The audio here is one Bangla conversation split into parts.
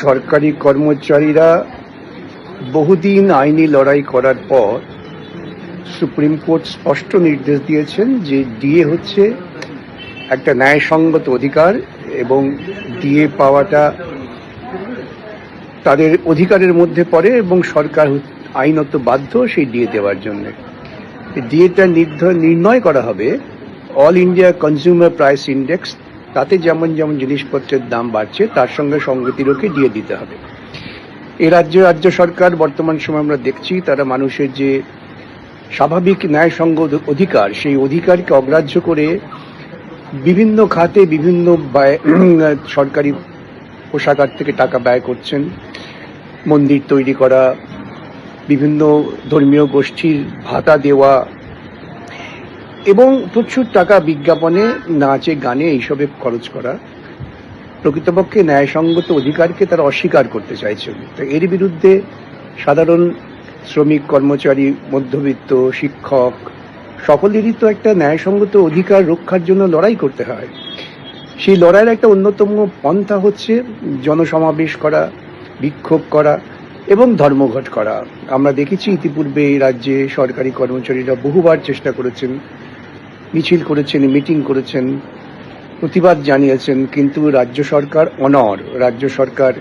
সরকারি কর্মচারীরা বহুদিন আইনি লড়াই করার পর সুপ্রিম কোর্ট স্পষ্ট নির্দেশ দিয়েছেন যে ডিএ হচ্ছে একটা ন্যায়সঙ্গত অধিকার এবং ডিএ পাওয়াটা তাদের অধিকারের মধ্যে পড়ে এবং সরকার আইনত বাধ্য সেই ডিএ দেওয়ার জন্য। ডিএটা নির্ণয় করা হবে all India consumer price index, তাতে যেমন যেমন জিনিসপত্রের দাম বাড়ছে তার সঙ্গে সঙ্গতি রেখে ডিএ দিতে হবে। এই রাজ্য সরকার বর্তমান সময় আমরা দেখছি তারা মানুষের যে স্বাভাবিক ন্যায়সঙ্গত অধিকার, সেই অধিকারকে অগ্রাহ্য করে বিভিন্ন খাতে বিভিন্ন সরকারি কোষাগার থেকে টাকা ব্যয় করছেন। মন্দির তৈরি করা, বিভিন্ন ধর্মীয় গোষ্ঠীর ভাতা দেওয়া এবং প্রচুর টাকা বিজ্ঞাপনে, নাচে, গানে এইসবে খরচ করা প্রকৃতপক্ষে ন্যায়সঙ্গত অধিকারকে তারা অস্বীকার করতে চাইছেন। তো এর বিরুদ্ধে সাধারণ শ্রমিক, কর্মচারী, মধ্যবিত্ত, শিক্ষক সকলেরই তো একটা ন্যায়সঙ্গত অধিকার রক্ষার জন্য লড়াই করতে হয়। সেই লড়াইয়ের একটা অন্যতম পন্থা হচ্ছে জনসমাবেশ করা, বিক্ষোভ করা এবং ধর্মঘট করা। আমরা দেখেছি ইতিপূর্বে এই রাজ্যে সরকারি কর্মচারীরা বহুবার চেষ্টা করেছেন, মিছিল করেছেন, মিটিং করেছেন, প্রতিবাদ জানিয়েছেন, কিন্তু রাজ্য সরকার অনড়। রাজ্য সরকার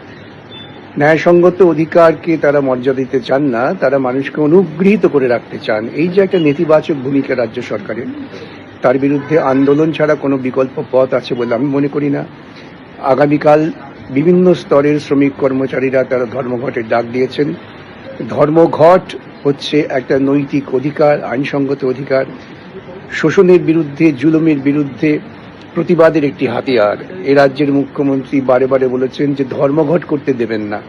ন্যায়সঙ্গত অধিকারকে তারা মর্যাদা দিতে চান না, তারা মানুষকে অনুগৃহীত করে রাখতে চান। এই যে একটা নেতিবাচক ভূমিকা রাজ্য সরকারের, তার বিরুদ্ধে আন্দোলন ছাড়া কোনো বিকল্প পথ আছে বলে আমি মনে করি না। আগামীকাল বিভিন্ন স্তরের শ্রমিক কর্মচারীরা তারা ধর্মঘটের ডাক দিয়েছেন। ধর্মঘট হচ্ছে একটা নৈতিক অধিকার, আইনসঙ্গত অধিকার। শোষণের বিরুদ্ধে, জুলুমের বিরুদ্ধে প্রতিবাদের একটি হাতিয়ার। এ রাজ্যের মুখ্যমন্ত্রী বারে বারে বলেছেন যে ধর্মঘট করতে দেবেন না।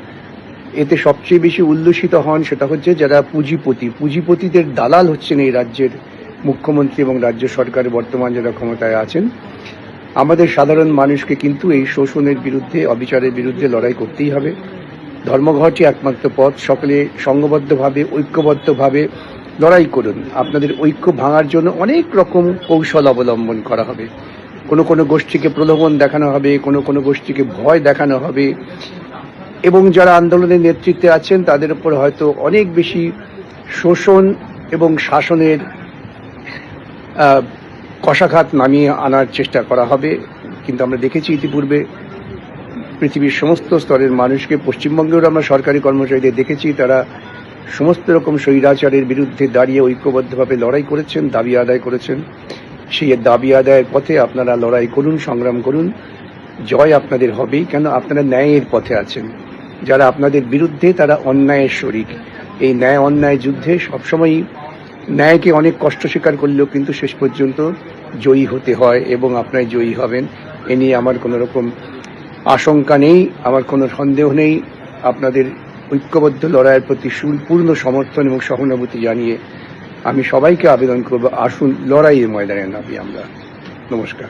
এতে সবচেয়ে বেশি উল্লসিত হন সেটা হচ্ছে যারা পুঁজিপতিদের দালাল হচ্ছেন এই রাজ্যের মুখ্যমন্ত্রী এবং রাজ্য সরকারের বর্তমান যারা ক্ষমতায় আছেন। আমাদের সাধারণ মানুষকে কিন্তু এই শোষণের বিরুদ্ধে, অবিচারের বিরুদ্ধে লড়াই করতেই হবে। ধর্মঘটই একমাত্র পথ। সকলে সংঘবদ্ধভাবে, ঐক্যবদ্ধভাবে লড়াই করুন। আপনাদের ঐক্য ভাঙার জন্য অনেক রকম কৌশল অবলম্বন করা হবে। কোনো গোষ্ঠীকে প্রলোভন দেখানো হবে, কোনো গোষ্ঠীকে ভয় দেখানো হবে এবং যারা আন্দোলনের নেতৃত্বে আছেন তাদের উপর হয়তো অনেক বেশি শোষণ এবং শাসনের কষাঘাত নামিয়ে আনার চেষ্টা করা হবে। কিন্তু আমরা দেখেছি ইতিপূর্বে পৃথিবীর সমস্ত স্তরের মানুষকে, পশ্চিমবঙ্গেও আমরা সরকারি কর্মচারীদের দেখেছি তারা সমস্ত রকম স্বৈরাচারের বিরুদ্ধে দাঁড়িয়ে ঐক্যবদ্ধভাবে লড়াই করেছেন, দাবি আদায় করেছেন। সেই দাবি আদায়ের পথে আপনারা লড়াই করুন, সংগ্রাম করুন। জয় আপনাদের হবেই, কেন আপনারা ন্যায়ের পথে আছেন। যারা আপনাদের বিরুদ্ধে তারা অন্যায়ের শরিক। এই ন্যায় অন্যায় যুদ্ধে সবসময়ই ন্যায়কে অনেক কষ্ট স্বীকার করলেও কিন্তু শেষ পর্যন্ত জয়ী হতে হয় এবং আপনারা জয়ী হবেন। এ নিয়ে আমার কোনো রকম আশঙ্কা নেই, আমার কোনো সন্দেহ নেই। আপনাদের ঐক্যবদ্ধ লড়াইয়ের প্রতি পূর্ণ সমর্থন এবং সহানুভূতি জানিয়ে আমি সবাইকে আবেদন করব, আসুন লড়াইয়ের ময়দানে নামি আমরা। নমস্কার।